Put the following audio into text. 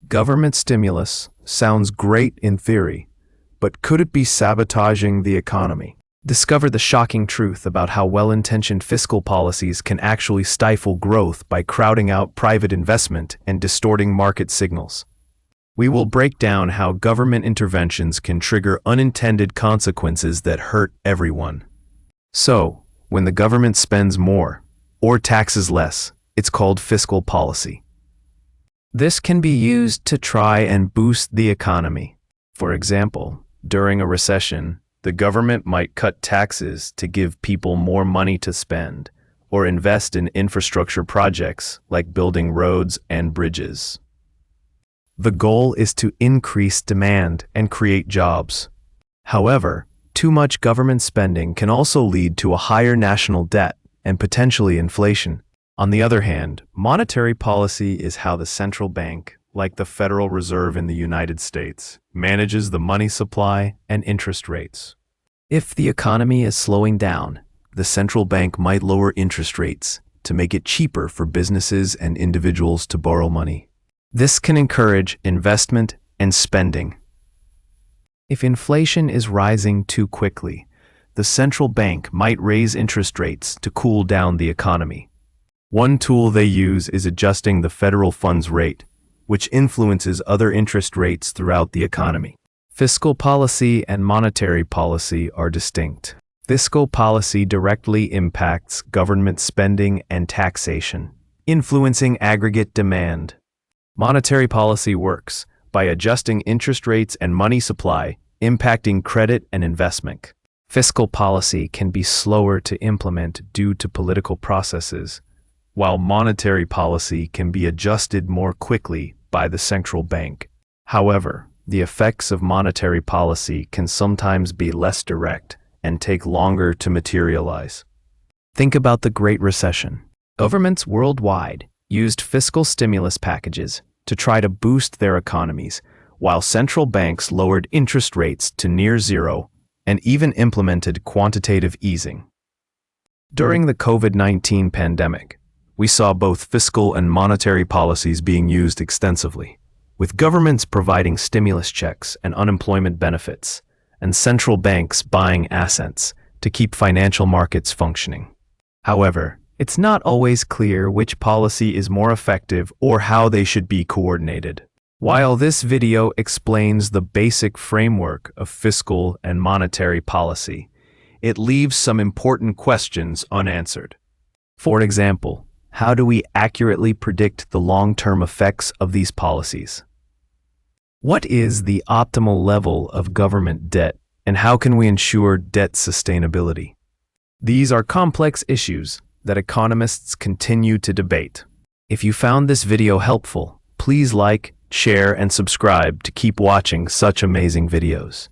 Government stimulus sounds great in theory, but could it be sabotaging the economy? Discover the shocking truth about how well-intentioned fiscal policies can actually stifle growth by crowding out private investment and distorting market signals. We will break down how government interventions can trigger unintended consequences that hurt everyone. So, when the government spends more or taxes less, it's called fiscal policy. This can be used to try and boost the economy. For example, during a recession, the government might cut taxes to give people more money to spend, or invest in infrastructure projects like building roads and bridges. The goal is to increase demand and create jobs. However, too much government spending can also lead to a higher national debt and potentially inflation. On the other hand, monetary policy is how the central bank, like the Federal Reserve in the United States, manages the money supply and interest rates. If the economy is slowing down, the central bank might lower interest rates to make it cheaper for businesses and individuals to borrow money. This can encourage investment and spending. If inflation is rising too quickly, the central bank might raise interest rates to cool down the economy. One tool they use is adjusting the federal funds rate, which influences other interest rates throughout the economy. Fiscal policy and monetary policy are distinct. Fiscal policy directly impacts government spending and taxation, influencing aggregate demand. Monetary policy works by adjusting interest rates and money supply, impacting credit and investment. Fiscal policy can be slower to implement due to political processes, while monetary policy can be adjusted more quickly by the central bank. However, the effects of monetary policy can sometimes be less direct and take longer to materialize. Think about the Great Recession. Governments worldwide used fiscal stimulus packages to try to boost their economies, while central banks lowered interest rates to near zero and even implemented quantitative easing. During the COVID-19 pandemic, we saw both fiscal and monetary policies being used extensively, with governments providing stimulus checks and unemployment benefits, and central banks buying assets to keep financial markets functioning. However, it's not always clear which policy is more effective or how they should be coordinated. While this video explains the basic framework of fiscal and monetary policy, it leaves some important questions unanswered. For example, how do we accurately predict the long-term effects of these policies? What is the optimal level of government debt, and how can we ensure debt sustainability? These are complex issues that economists continue to debate. If you found this video helpful, please like, share, and subscribe to keep watching such amazing videos.